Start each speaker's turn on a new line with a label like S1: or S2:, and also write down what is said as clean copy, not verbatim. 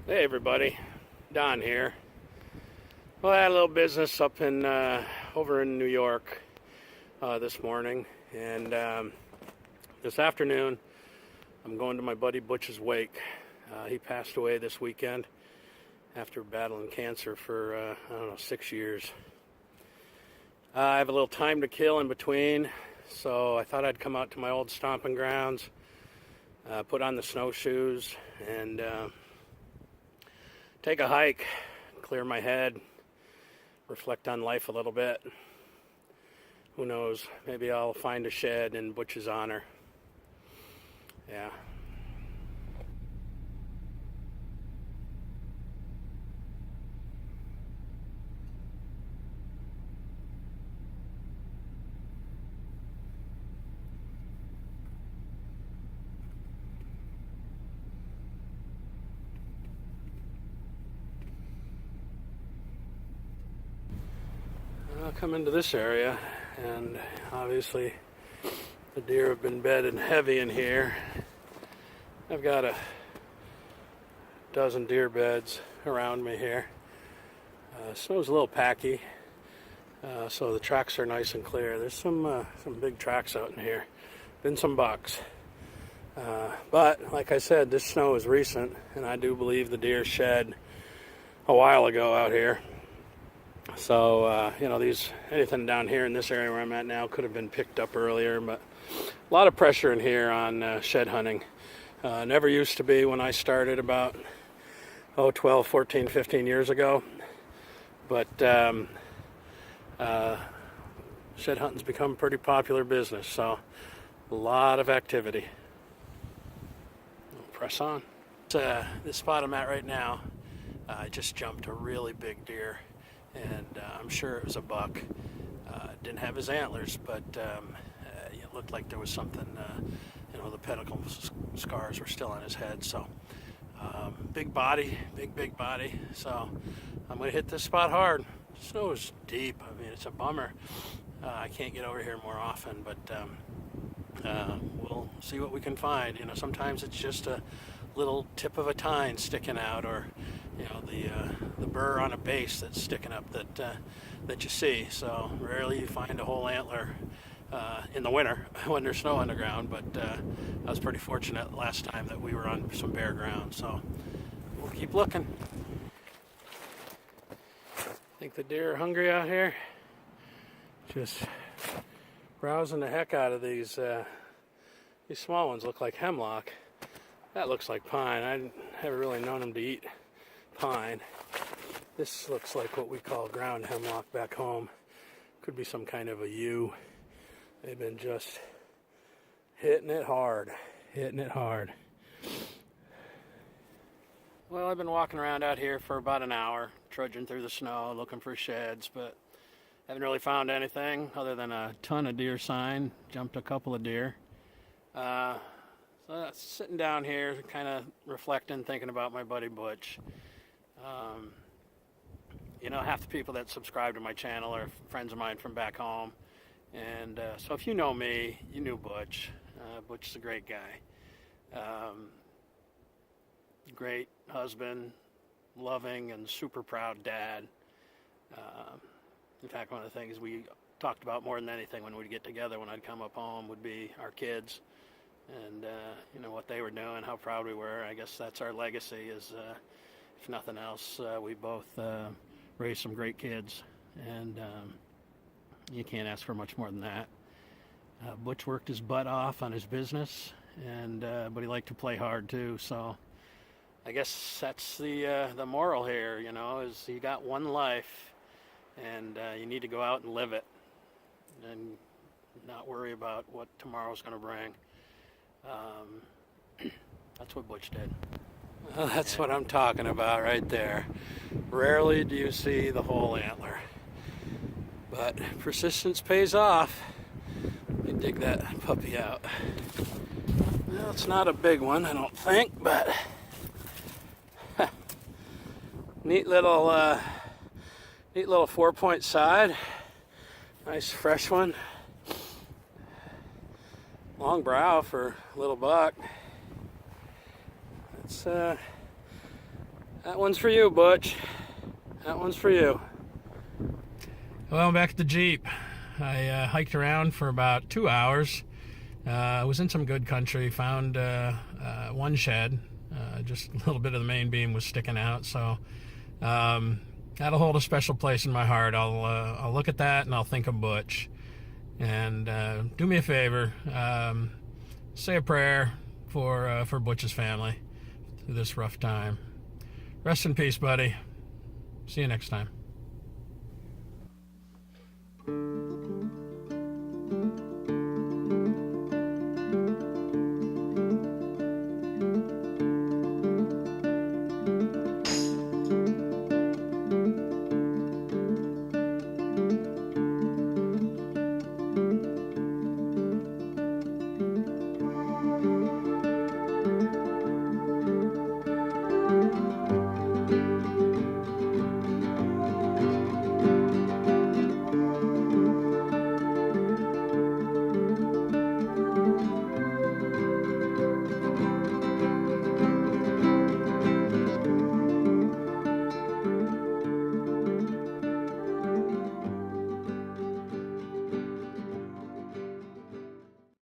S1: Hey everybody, Don here. Well, I had a little business up in over in New York this morning, and this afternoon I'm going to my buddy Butch's wake. He passed away this weekend after battling cancer for I don't know, 6 years. I have a little time to kill in between, so I thought I'd come out to my old stomping grounds, put on the snowshoes, and take a hike, clear my head, reflect on life a little bit. Who knows, maybe I'll find a shed in Butch's honor. Yeah. I'll come into this area, and obviously the deer have been bedded heavy in here. I've got a dozen deer beds around me here. Snow's a little packy, so the tracks are nice and clear. There's some big tracks out in here. Been some bucks. But like I said, this snow is recent, and I do believe the deer shed a while ago out here. So, anything down here in this area where I'm at now could have been picked up earlier, but a lot of pressure in here on shed hunting. Never used to be when I started about 12, 14, 15 years ago. But shed hunting's become a pretty popular business, so a lot of activity. We'll press on. This spot I'm at right now, I just jumped a really big deer, and I'm sure it was a buck. Didn't have his antlers, but it looked like there was something, the pedicle scars were still on his head. So big body, big body. So I'm going to hit this spot hard. Snow is deep. I mean, it's a bummer. I can't get over here more often, but we'll see what we can find. Sometimes it's just a little tip of a tine sticking out, or the burr on a base that's sticking up that you see. So rarely you find a whole antler in the winter when there's snow on the ground, but I was pretty fortunate last time that we were on some bare ground, so we'll keep looking. Think the deer are hungry out here? Just browsing the heck out of these small ones. Look like hemlock. That looks like pine. I haven't really known them to eat pine. This looks like what we call ground hemlock back home. Could be some kind of a yew. They've been just hitting it hard. Well, I've been walking around out here for about an hour, trudging through the snow, looking for sheds, but haven't really found anything other than a ton of deer sign. Jumped a couple of deer. So sitting down here, kind of reflecting, thinking about my buddy Butch. Half the people that subscribe to my channel are friends of mine from back home. And so if you know me, you knew Butch. Butch is a great guy. Great husband, loving and super proud dad. In fact, one of the things we talked about more than anything when we'd get together when I'd come up home would be our kids. And what they were doing, how proud we were. I guess that's our legacy, is if nothing else, we both raised some great kids, and you can't ask for much more than that. Butch worked his butt off on his business, but he liked to play hard too. So I guess that's the moral here, is you got one life, and you need to go out and live it, and not worry about what tomorrow's going to bring. That's what Butch did. Well, that's what I'm talking about right there. Rarely do you see the whole antler, but persistence pays off. Let me dig that puppy out. Well, it's not a big one, I don't think, but neat little 4-point side. Nice fresh one. Long brow for a little buck. That one's for you, Butch. That one's for you. Well, I'm back at the Jeep. I hiked around for about 2 hours. I was in some good country, found one shed. Just a little bit of the main beam was sticking out, so that'll hold a special place in my heart. I'll look at that and I'll think of Butch. And do me a favor, say a prayer for Butch's family through this rough time. Rest in peace, buddy. See you next time.